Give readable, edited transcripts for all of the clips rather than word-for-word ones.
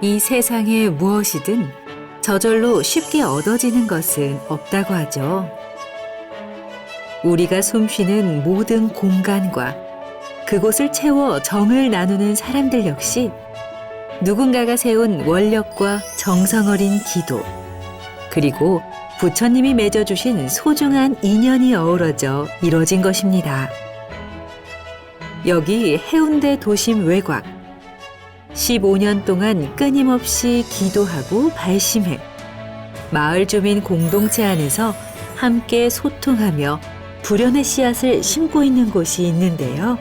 이 세상에 무엇이든 저절로 쉽게 얻어지는 것은 없다고 하죠. 우리가 숨쉬는 모든 공간과 그곳을 채워 정을 나누는 사람들 역시 누군가가 세운 원력과 정성 어린 기도, 그리고 부처님이 맺어주신 소중한 인연이 어우러져 이루어진 것입니다. 여기 해운대 도심 외곽, 15년 동안 끊임없이 기도하고 발심해 마을 주민 공동체 안에서 함께 소통하며 불연의 씨앗을 심고 있는 곳이 있는데요.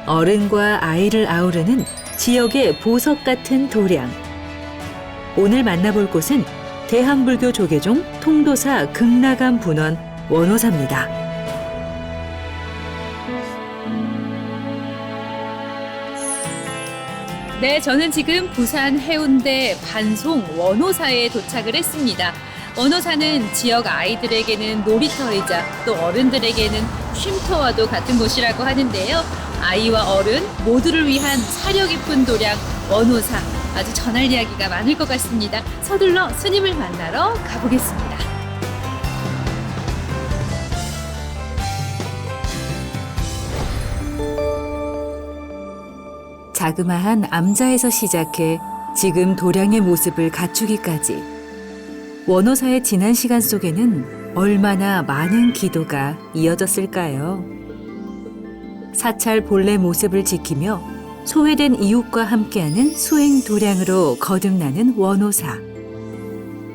어른과 아이를 아우르는 지역의 보석 같은 도량. 오늘 만나볼 곳은 대한불교 조계종 통도사 극락암 분원 원호사입니다. 네, 저는 지금 부산 해운대 반송 원호사에 도착을 했습니다. 원호사는 지역 아이들에게는 놀이터이자 또 어른들에게는 쉼터와도 같은 곳이라고 하는데요. 아이와 어른 모두를 위한 사려 깊은 도량 원호사, 아주 전할 이야기가 많을 것 같습니다. 서둘러 스님을 만나러 가보겠습니다. 자그마한 암자에서 시작해 지금 도량의 모습을 갖추기까지 원호사의 지난 시간 속에는 얼마나 많은 기도가 이어졌을까요? 사찰 본래 모습을 지키며 소외된 이웃과 함께하는 수행 도량으로 거듭나는 원호사.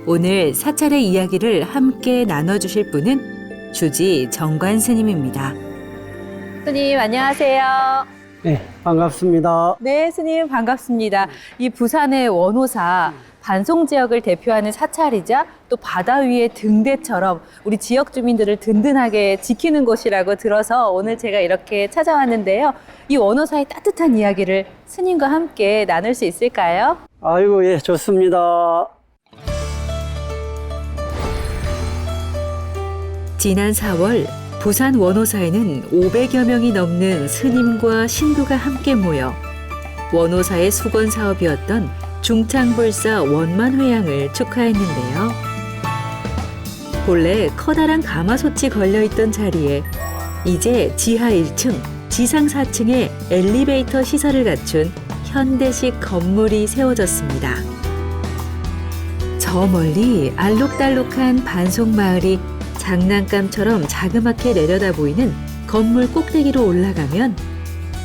오늘 사찰의 이야기를 함께 나눠주실 분은 주지 정관 스님입니다. 스님 안녕하세요. 네, 반갑습니다. 네, 스님 반갑습니다. 이 부산의 원호사, 반송 지역을 대표하는 사찰이자 또 바다 위의 등대처럼 우리 지역 주민들을 든든하게 지키는 곳이라고 들어서 오늘 제가 이렇게 찾아왔는데요. 이 원호사의 따뜻한 이야기를 스님과 함께 나눌 수 있을까요? 아이고, 예, 좋습니다. 지난 4월 부산 원호사에는 500여 명이 넘는 스님과 신도가 함께 모여 원호사의 수건 사업이었던 중창불사 원만회양을 축하했는데요. 본래 커다란 가마솥이 걸려있던 자리에 이제 지하 1층, 지상 4층에 엘리베이터 시설을 갖춘 현대식 건물이 세워졌습니다. 저 멀리 알록달록한 반송마을이 장난감처럼 자그맣게 내려다 보이는 건물 꼭대기로 올라가면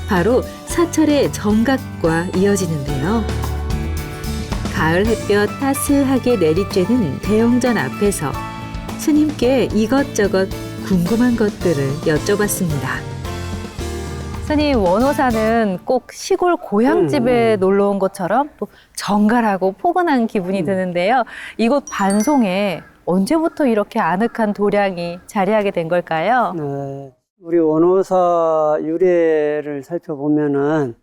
바로 사찰의 정각과 이어지는데요. 가을 햇볕 따스하게 내리쬐는 대웅전 앞에서 스님께 이것저것 궁금한 것들을 여쭤봤습니다. 스님, 원호사는 꼭 시골 고향집에 놀러 온 것처럼 또 정갈하고 포근한 기분이 드는데요. 이곳 반송에 언제부터 이렇게 아늑한 도량이 자리하게 된 걸까요? 네, 우리 원호사 유래를 살펴보면은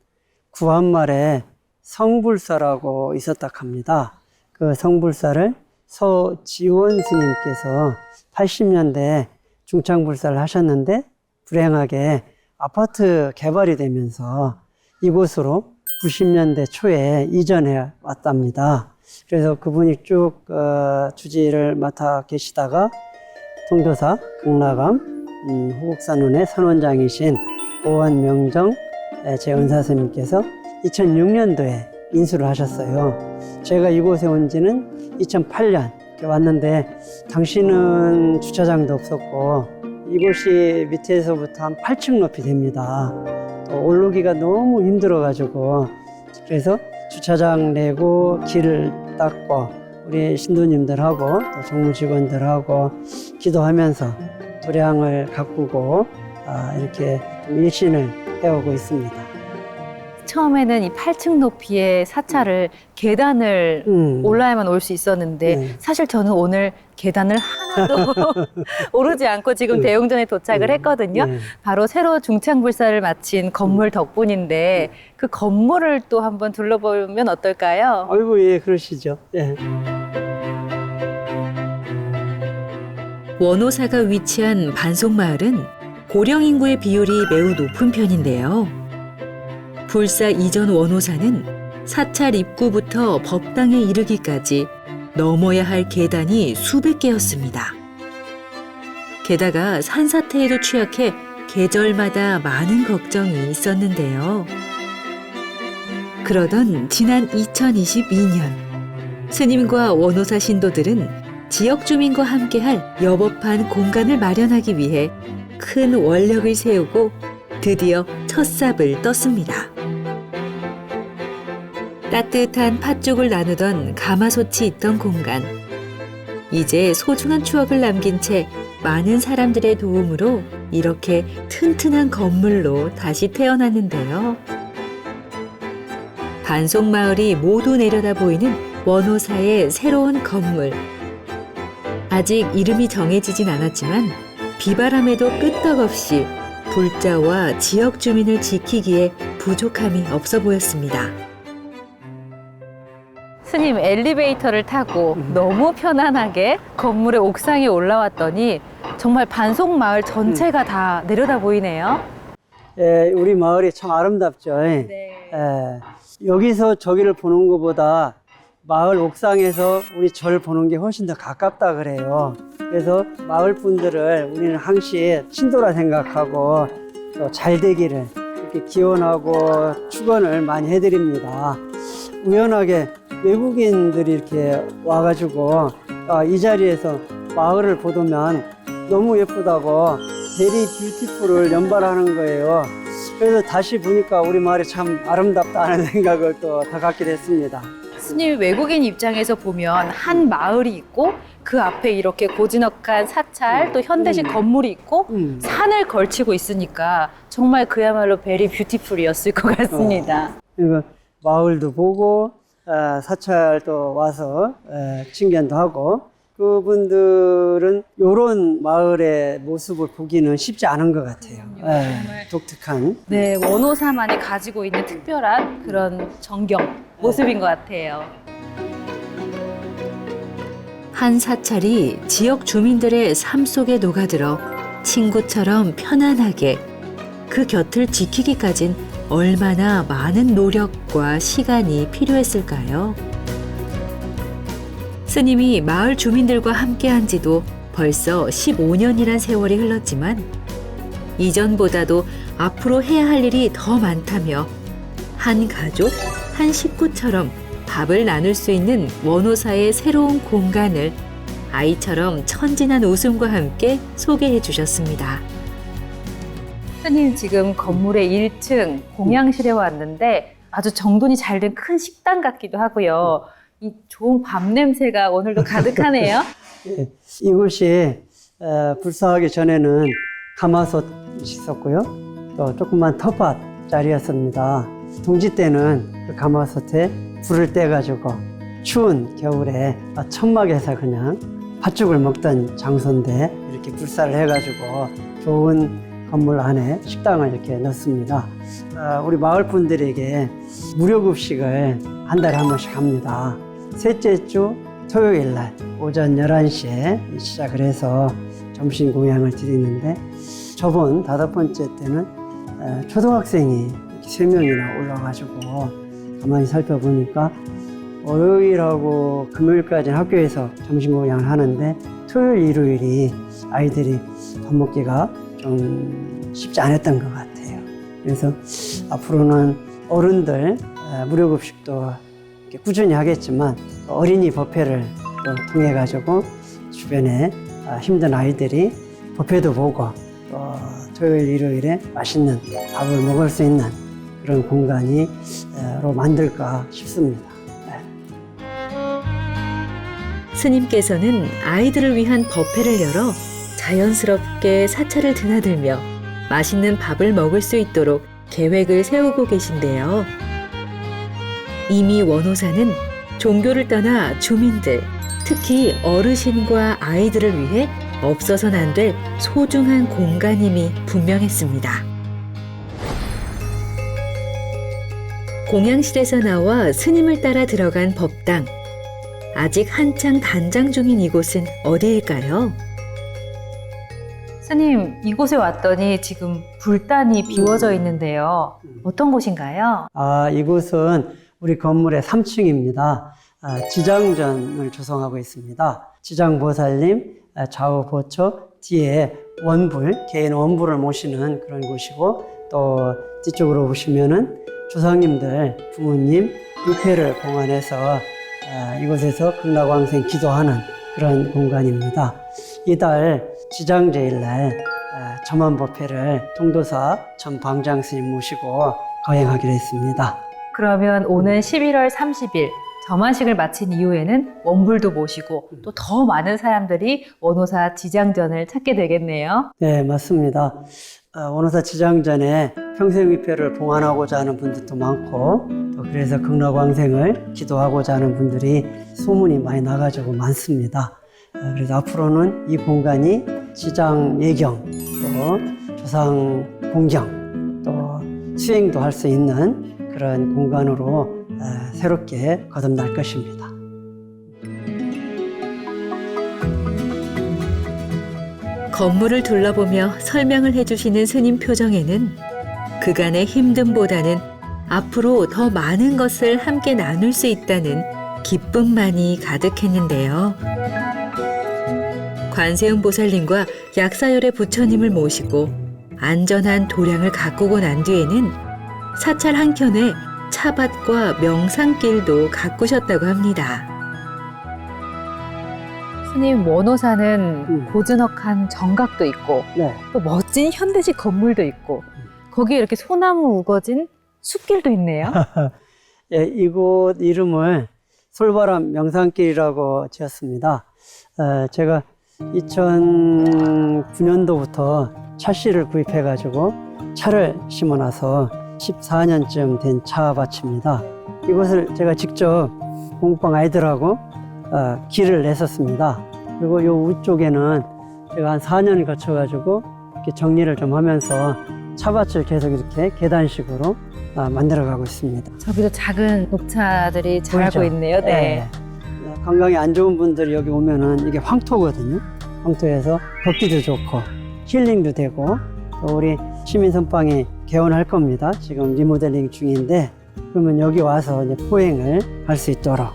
구한말에 성불사라고 있었다 합니다. 그 성불사를 서지원 스님께서 80년대 중창불사를 하셨는데 불행하게 아파트 개발이 되면서 이곳으로 90년대 초에 이전해 왔답니다. 그래서 그분이 쭉 주지를 맡아 계시다가 통도사 극락암 호국산원의 선원장이신 오한명정 제은사스님께서 2006년도에 인수를 하셨어요. 제가 이곳에 온 지는 2008년 왔는데 당시는 주차장도 없었고 이곳이 밑에서부터 한 8층 높이 됩니다. 또 오르기가 너무 힘들어가지고 그래서 주차장 내고 길을 닦고 우리 신도님들하고 또 정무 직원들하고 기도하면서 도량을 가꾸고 이렇게 좀 일신을 해오고 있습니다. 처음에는 이 8층 높이의 사찰을 계단을 올라야만 올 수 있었는데 네. 사실 저는 오늘 계단을 하나도 오르지 않고 지금 대웅전에 도착을 했거든요. 네. 바로 새로 중창불사를 마친 건물 덕분인데 그 건물을 또 한번 둘러보면 어떨까요? 아이고, 예, 그러시죠. 예. 원호사가 위치한 반송마을은 고령 인구의 비율이 매우 높은 편인데요. 불사 이전 원호사는 사찰 입구부터 법당에 이르기까지 넘어야 할 계단이 수백 개였습니다. 게다가 산사태에도 취약해 계절마다 많은 걱정이 있었는데요. 그러던 지난 2022년 스님과 원호사 신도들은 지역 주민과 함께할 여법한 공간을 마련하기 위해 큰 원력을 세우고 드디어 첫 삽을 떴습니다. 따뜻한 팥죽을 나누던 가마솥이 있던 공간. 이제 소중한 추억을 남긴 채 많은 사람들의 도움으로 이렇게 튼튼한 건물로 다시 태어났는데요. 반송마을이 모두 내려다 보이는 원호사의 새로운 건물. 아직 이름이 정해지진 않았지만 비바람에도 끄떡없이 불자와 지역 주민을 지키기에 부족함이 없어 보였습니다. 스님, 엘리베이터를 타고 너무 편안하게 건물의 옥상에 올라왔더니 정말 반송마을 전체가 다 내려다 보이네요. 예, 우리 마을이 참 아름답죠. 네. 예, 여기서 저기를 보는 것보다 마을 옥상에서 우리 절 보는 게 훨씬 더 가깝다 그래요. 그래서 마을 분들을 우리는 항시 신도라 생각하고 또 잘 되기를 이렇게 기원하고 축원을 많이 해드립니다. 우연하게 외국인들이 이렇게 와가지고 이 자리에서 마을을 보면 너무 예쁘다고 베리 뷰티풀을 연발하는 거예요. 그래서 다시 보니까 우리 마을이 참 아름답다는 생각을 또 더 갖게 됐습니다. 스님, 외국인 입장에서 보면 한 마을이 있고 그 앞에 이렇게 고즈넉한 사찰 또 현대식 건물이 있고 산을 걸치고 있으니까 정말 그야말로 베리 뷰티풀이었을 것 같습니다. 그리고 마을도 보고 사찰도 와서 친견도 하고 그분들은 이런 마을의 모습을 보기는 쉽지 않은 것 같아요. 독특한. 네, 원호사만이 가지고 있는 특별한 그런 정경 모습인 것 같아요. 한 사찰이 지역 주민들의 삶 속에 녹아들어 친구처럼 편안하게 그 곁을 지키기까진 얼마나 많은 노력과 시간이 필요했을까요? 스님이 마을 주민들과 함께한 지도 벌써 15년이란 세월이 흘렀지만 이전보다도 앞으로 해야 할 일이 더 많다며 한 가족, 한 식구처럼 밥을 나눌 수 있는 원호사의 새로운 공간을 아이처럼 천진한 웃음과 함께 소개해 주셨습니다. 스님, 지금 건물의 1층 공양실에 왔는데 아주 정돈이 잘 된 큰 식당 같기도 하고요. 이 좋은 밥 냄새가 오늘도 가득하네요. 이곳이 불사하기 전에는 가마솥이 있었고요. 또 조그만 텃밭 자리였습니다. 동지 때는 그 가마솥에 불을 떼가지고 추운 겨울에 천막에서 그냥 팥죽을 먹던 장소인데 이렇게 불사를 해가지고 좋은 건물 안에 식당을 이렇게 넣습니다. 우리 마을 분들에게 무료급식을 한 달에 한 번씩 합니다. 셋째 주 토요일 날 오전 11시에 시작을 해서 점심 공양을 드리는데 저번 5번째 때는 초등학생이 3명이나 올라가지고 가만히 살펴보니까 월요일하고 금요일까지는 학교에서 점심 공양을 하는데 토요일, 일요일이 아이들이 밥 먹기가 좀 쉽지 않았던 것 같아요. 그래서 앞으로는 어른들 무료급식도 꾸준히 하겠지만 어린이 법회를 또 통해 가지고 주변에 힘든 아이들이 법회도 보고 또 토요일, 일요일에 맛있는 밥을 먹을 수 있는 그런 공간으로 만들까 싶습니다. 스님께서는 아이들을 위한 법회를 열어 자연스럽게 사찰을 드나들며 맛있는 밥을 먹을 수 있도록 계획을 세우고 계신데요. 이미 원호사는 종교를 떠나 주민들, 특히 어르신과 아이들을 위해 없어서는 안 될 소중한 공간임이 분명했습니다. 공양실에서 나와 스님을 따라 들어간 법당. 아직 한창 단장 중인 이곳은 어디일까요? 스님, 이곳에 왔더니 지금 불단이 비워져 있는데요. 어떤 곳인가요? 이곳은 우리 건물의 3층입니다. 지장전을 조성하고 있습니다. 지장보살님, 좌우 보초, 뒤에 원불, 개인 원불을 모시는 그런 곳이고, 또 뒤쪽으로 보시면은 조상님들, 부모님, 유패를 봉안해서 이곳에서 극락왕생 기도하는 그런 공간입니다. 이달 지장제일날 점안법회를 통도사 전방장 스님 모시고 거행하기로 했습니다. 그러면 오는 11월 30일 점안식을 마친 이후에는 원불도 모시고 또 더 많은 사람들이 원호사 지장전을 찾게 되겠네요. 네, 맞습니다. 원호사 지장전에 평생위패를 봉안하고자 하는 분들도 많고, 또 그래서 극락왕생을 기도하고자 하는 분들이 소문이 많이 나가지고 많습니다. 그래서 앞으로는 이 공간이 지장 예경, 또 조상 공경, 또 수행도 할 수 있는 그런 공간으로 새롭게 거듭날 것입니다. 건물을 둘러보며 설명을 해주시는 스님 표정에는 그간의 힘듦보다는 앞으로 더 많은 것을 함께 나눌 수 있다는 기쁨만이 가득했는데요. 관세음 보살님과 약사열의 부처님을 모시고 안전한 도량을 가꾸고 난 뒤에는 사찰 한켠에 차밭과 명상길도 가꾸셨다고 합니다. 스님, 원호사는 고즈넉한 정각도 있고 네. 또 멋진 현대식 건물도 있고 거기에 이렇게 소나무 우거진 숲길도 있네요. 예, 이곳 이름을 솔바람 명상길이라고 지었습니다. 제가 2009년도부터 차씨를 구입해가지고 차를 심어놔서 14년쯤 된 차밭입니다. 이곳을 제가 직접 공부방 아이들하고 길을 냈었습니다. 그리고 요 위쪽에는 제가 한 4년을 거쳐가지고 이렇게 정리를 좀 하면서 차밭을 계속 이렇게 계단식으로 만들어가고 있습니다. 저기도 작은 녹차들이 자라고 보이죠? 있네요. 네. 건강이 안 좋은 분들이 여기 오면은 이게 황토거든요. 황토에서 걷기도 좋고 힐링도 되고, 또 우리 시민 선방이 개원할 겁니다. 지금 리모델링 중인데, 그러면 여기 와서 이제 포행을 할 수 있도록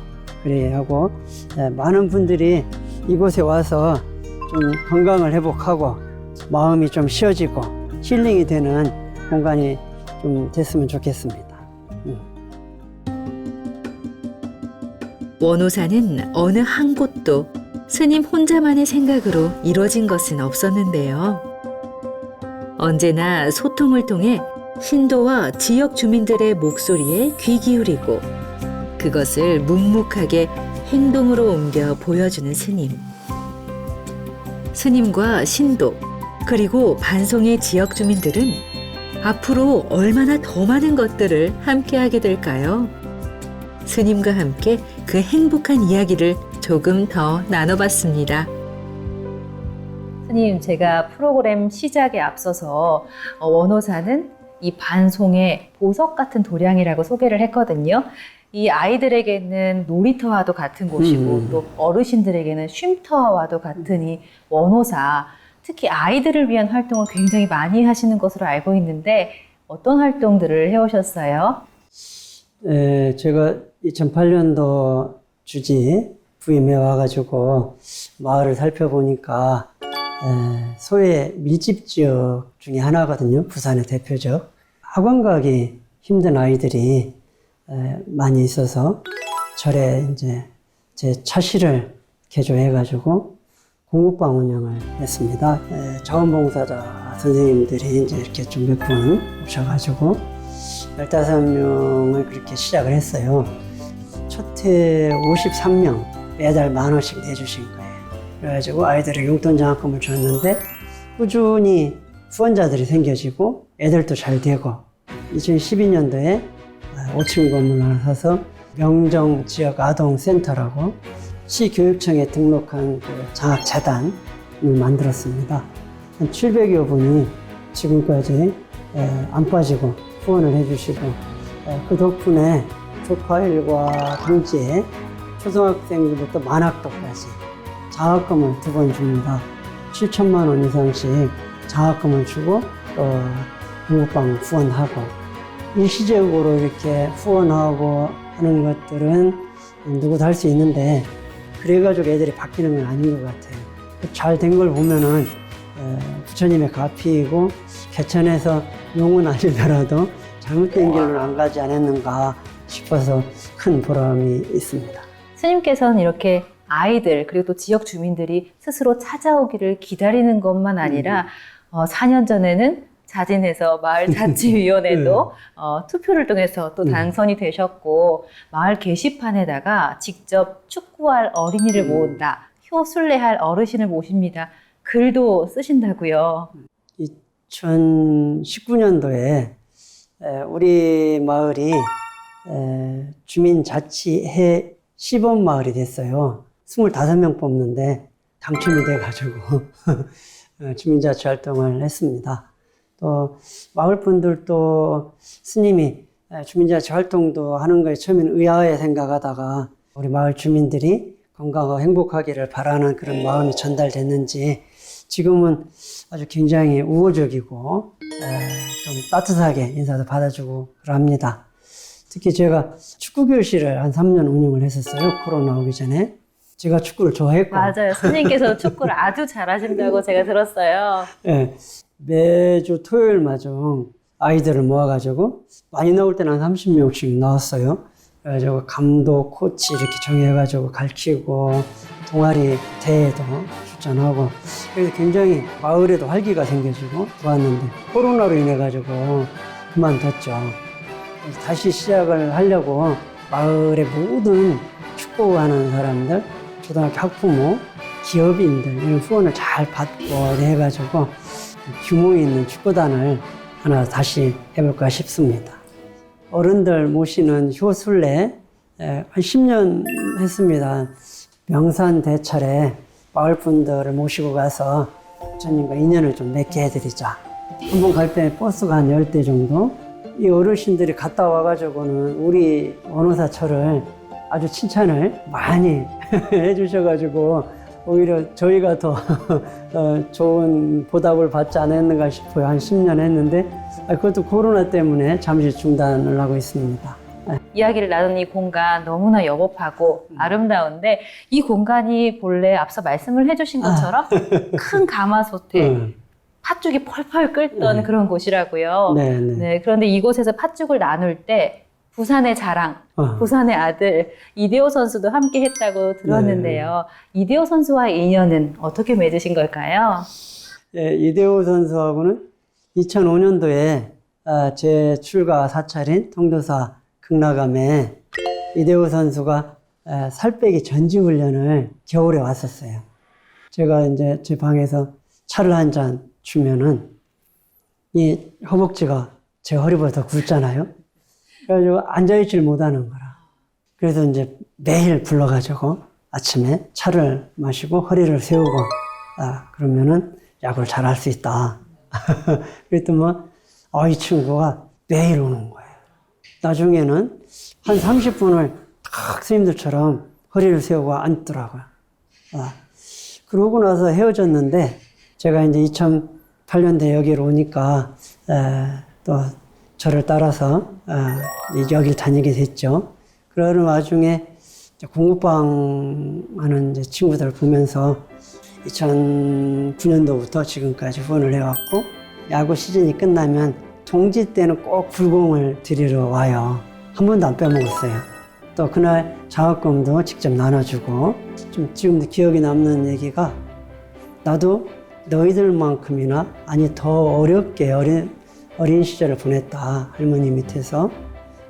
그래 하고, 많은 분들이 이곳에 와서 좀 건강을 회복하고 마음이 좀 쉬어지고 힐링이 되는 공간이 좀 됐으면 좋겠습니다. 원호사는 어느 한 곳도 스님 혼자만의 생각으로 이루어진 것은 없었는데요. 언제나 소통을 통해 신도와 지역 주민들의 목소리에 귀 기울이고 그것을 묵묵하게 행동으로 옮겨 보여주는 스님. 스님과 신도 그리고 반송의 지역 주민들은 앞으로 얼마나 더 많은 것들을 함께하게 될까요? 스님과 함께 그 행복한 이야기를 조금 더 나눠봤습니다. 스님, 제가 프로그램 시작에 앞서서 원호사는 이 반송의 보석 같은 도량이라고 소개를 했거든요. 이 아이들에게는 놀이터와도 같은 곳이고 또 어르신들에게는 쉼터와도 같은 이 원호사, 특히 아이들을 위한 활동을 굉장히 많이 하시는 것으로 알고 있는데 어떤 활동들을 해오셨어요? 제가 2008년도 주지 부임해 와가지고 마을을 살펴보니까 소외 밀집 지역 중에 하나거든요. 부산의 대표적. 학원 가기 힘든 아이들이 많이 있어서 절에 이제 제 차실을 개조해가지고 공부방 운영을 했습니다. 자원봉사자 선생님들이 이제 이렇게 좀 몇 분 오셔가지고 15명을 그렇게 시작을 했어요. 첫 해 53명 매달 10,000원씩 내주신 거예요. 그래가지고 아이들에게 용돈 장학금을 줬는데 꾸준히 후원자들이 생겨지고 애들도 잘 되고 2012년도에 5층 건물 하나 사서 명정 지역 아동센터라고 시교육청에 등록한 그 장학재단을 만들었습니다. 한 700여 분이 지금까지 안 빠지고 후원을 해주시고 그 덕분에 조파일과 당지에 초등학생들부터 만학도까지 장학금을 2번 줍니다. 7천만 원 이상씩 장학금을 주고 또 공부방 후원하고 일시적으로 이렇게 후원하고 하는 것들은 누구도 할 수 있는데 그래가지고 애들이 바뀌는 건 아닌 것 같아요. 잘 된 걸 보면은 부처님의 가피이고 개천에서 용은 아니더라도 잘못된 길로 안 가지 않았는가 싶어서 큰 보람이 있습니다. 스님께서는 이렇게 아이들 그리고 또 지역 주민들이 스스로 찾아오기를 기다리는 것만 아니라 4년 전에는 자진해서 마을자치위원회도 투표를 통해서 또 당선이 되셨고 마을 게시판에다가 직접 축구할 어린이를 모은다, 효술래할 어르신을 모십니다. 글도 쓰신다고요. 2019년도에 우리 마을이 주민자치회 시범마을이 됐어요. 25명 뽑는데 당첨이 돼가지고 주민자치 활동을 했습니다. 또 마을 분들도 스님이 주민자치 활동도 하는 거에 처음에는 의아하게 생각하다가 우리 마을 주민들이 건강하고 행복하기를 바라는 그런 마음이 전달됐는지 지금은 아주 굉장히 우호적이고 좀 따뜻하게 인사도 받아주고 그럽니다. 특히 제가 축구 교실을 한 3년 운영을 했었어요. 코로나 오기 전에. 제가 축구를 좋아했고. 맞아요. 스님께서 축구를 아주 잘하신다고 제가 들었어요. 네, 매주 토요일마저 아이들을 모아가지고 많이 나올 때는 한 30명씩 나왔어요. 그래가지고 감독, 코치 이렇게 정해가지고 가르치고 동아리 대회도 출전하고 그래서 굉장히 마을에도 활기가 생겨지고 좋았는데 코로나로 인해가지고 그만뒀죠. 다시 시작을 하려고 마을의 모든 축구하는 사람들, 초등학교 학부모, 기업인들 이런 후원을 잘 받고 해가지고 규모 있는 축구단을 하나 다시 해볼까 싶습니다. 어른들 모시는 효술래 한 10년 했습니다. 명산 대찰에 마을 분들을 모시고 가서 부처님과 인연을 좀 맺게 해드리자. 한 번 갈 때 버스가 한 10대 정도. 이 어르신들이 갔다 와가지고는 우리 원호사철을 아주 칭찬을 많이 해주셔가지고 오히려 저희가 더 좋은 보답을 받지 않았는가 싶어요. 한 10년 했는데 그것도 코로나 때문에 잠시 중단을 하고 있습니다. 이야기를 나눈 이 공간 너무나 여법하고 아름다운데 이 공간이 본래 앞서 말씀을 해주신 것처럼 큰 가마솥에 팥죽이 펄펄 끓던 그런 곳이라고요. 네, 그런데 이곳에서 팥죽을 나눌 때 부산의 자랑, 부산의 아들 이대호 선수도 함께 했다고 들었는데요. 이대호 선수와의 인연은 어떻게 맺으신 걸까요? 네, 이대호 선수하고는 2005년도에 제 출가 사찰인 통도사 극락암에 이대호 선수가 살 빼기 전지훈련을 겨울에 왔었어요. 제가 이제 제 방에서 차를 한 잔 주면은 이 허벅지가 제 허리보다 더 굵잖아요. 그래가지고 앉아있질 못하는 거라. 그래서 이제 매일 불러가지고 아침에 차를 마시고 허리를 세우고 그러면은 야구를 잘할 수 있다. 그랬더니 이 친구가 매일 오는 거예요. 나중에는 한 30분을 탁 스님들처럼 허리를 세우고 앉더라고요. 그러고 나서 헤어졌는데 제가 이제 2008년도에 여기로 오니까 또 저를 따라서 여기를 다니게 됐죠. 그러는 와중에 공부방 하는 이제 친구들 보면서 2009년도부터 지금까지 후원을 해왔고 야구 시즌이 끝나면 동지 때는 꼭 불공을 드리러 와요. 한 번도 안 빼먹었어요. 또 그날 장학금도 직접 나눠주고 좀 지금도 기억에 남는 얘기가 나도 너희들만큼이나 아니 더 어렵게 어린 시절을 보냈다. 할머니 밑에서.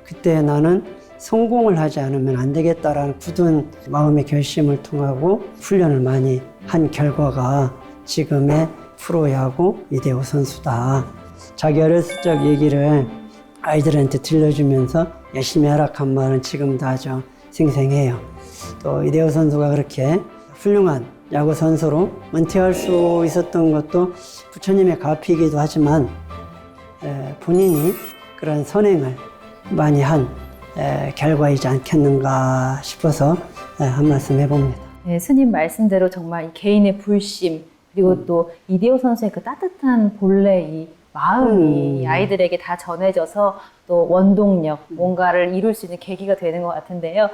그때 나는 성공을 하지 않으면 안 되겠다라는 굳은 마음의 결심을 통하고 훈련을 많이 한 결과가 지금의 프로야구 이대호 선수다. 자기 어렸을 적 얘기를 아이들한테 들려주면서 열심히 하락한 말은 지금도 아주 생생해요. 또 이대호 선수가 그렇게 훌륭한 야구 선수로 은퇴할 수 있었던 것도 부처님의 가피이기도 하지만 본인이 그런 선행을 많이 한 결과이지 않겠는가 싶어서 한 말씀 해봅니다. 네, 스님 말씀대로 정말 이 개인의 불심 그리고 또 이대호 선수의 그 따뜻한 본래 이 마음이 이 아이들에게 다 전해져서 또 원동력, 뭔가를 이룰 수 있는 계기가 되는 것 같은데요.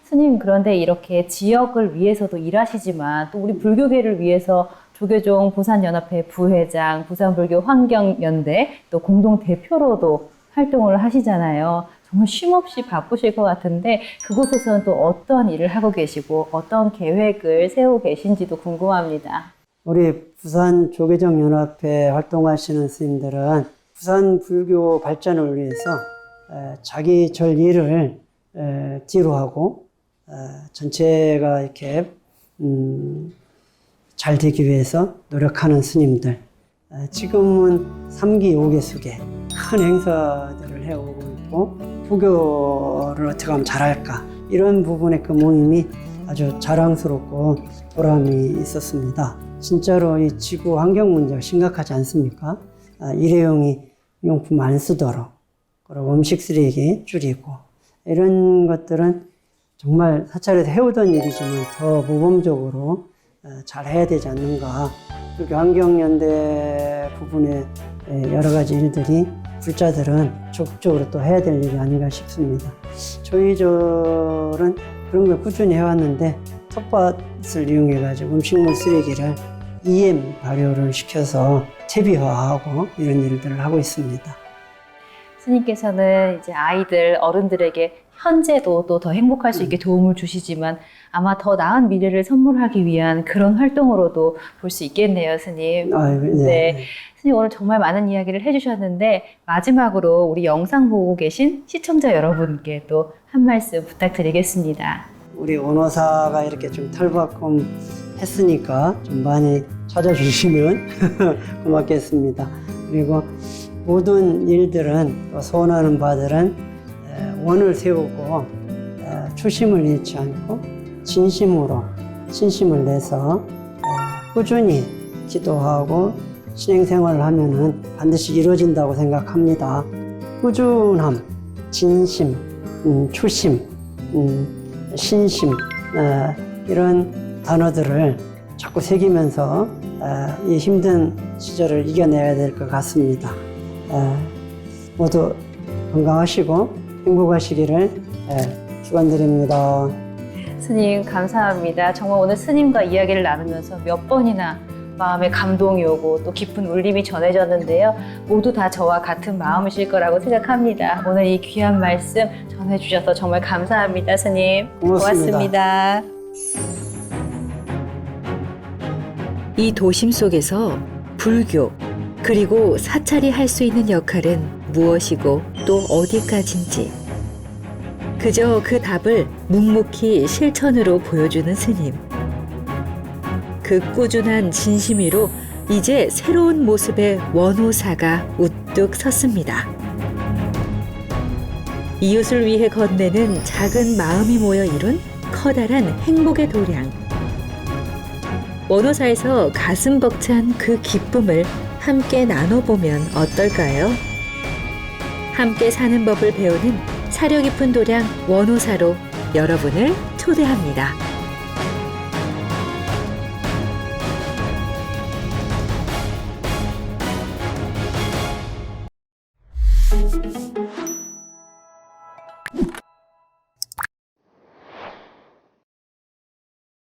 스님, 그런데 이렇게 지역을 위해서도 일하시지만 또 우리 불교계를 위해서 조계종 부산연합회 부회장, 부산불교 환경연대 또 공동대표로도 활동을 하시잖아요. 정말 쉼없이 바쁘실 것 같은데 그곳에서는 또 어떤 일을 하고 계시고 어떤 계획을 세우고 계신지도 궁금합니다. 우리 부산 조계종 연합회 활동하시는 스님들은 부산 불교 발전을 위해서 자기 절 일을 뒤로 하고 전체가 이렇게 잘 되기 위해서 노력하는 스님들. 지금은 3기 5개 수계 큰 행사들을 해오고 있고 부교를 어떻게 하면 잘할까 이런 부분의 그 모임이 아주 자랑스럽고 보람이 있었습니다. 진짜로 이 지구 환경 문제가 심각하지 않습니까? 일회용이 용품 안 쓰도록 그리고 음식 쓰레기 줄이고 이런 것들은 정말 사찰에서 해오던 일이지만 더 모범적으로 잘 해야 되지 않는가. 불교 환경연대 부분의 여러 가지 일들이 불자들은 적극적으로 또 해야 될 일이 아닌가 싶습니다. 저희 절은 그런 걸 꾸준히 해왔는데 텃밭을 이용해가지고 음식물 쓰레기를 EM 발효를 시켜서 퇴비화하고 이런 일들을 하고 있습니다. 스님께서는 이제 아이들, 어른들에게 현재도 또 더 행복할 수 있게 도움을 주시지만 아마 더 나은 미래를 선물하기 위한 그런 활동으로도 볼 수 있겠네요, 스님. 네. 스님 오늘 정말 많은 이야기를 해주셨는데 마지막으로 우리 영상 보고 계신 시청자 여러분께 또 한 말씀 부탁드리겠습니다. 우리 원호사가 이렇게 좀 탈바꿈 했으니까 좀 많이 찾아주시면 고맙겠습니다. 그리고 모든 일들은 또 소원하는 바들은 원을 세우고 초심을 잃지 않고 진심을 내서 꾸준히 기도하고 신행생활을 하면은 반드시 이루어진다고 생각합니다. 꾸준함, 진심, 초심, 신심 이런 단어들을 자꾸 새기면서 이 힘든 시절을 이겨내야 될 것 같습니다. 모두 건강하시고 행복하시기를 축원드립니다. 스님 감사합니다. 정말 오늘 스님과 이야기를 나누면서 몇 번이나 마음에 감동이 오고 또 깊은 울림이 전해졌는데요. 모두 다 저와 같은 마음이실 거라고 생각합니다. 오늘 이 귀한 말씀 전해주셔서 정말 감사합니다, 스님. 고맙습니다. 이 도심 속에서 불교 그리고 사찰이 할 수 있는 역할은 무엇이고 또 어디까지인지 그저 그 답을 묵묵히 실천으로 보여주는 스님. 그 꾸준한 진심으로 이제 새로운 모습의 원호사가 우뚝 섰습니다. 이웃을 위해 건네는 작은 마음이 모여 이룬 커다란 행복의 도량. 원호사에서 가슴 벅찬 그 기쁨을 함께 나눠보면 어떨까요? 함께 사는 법을 배우는 사려 깊은 도량 원호사로 여러분을 초대합니다.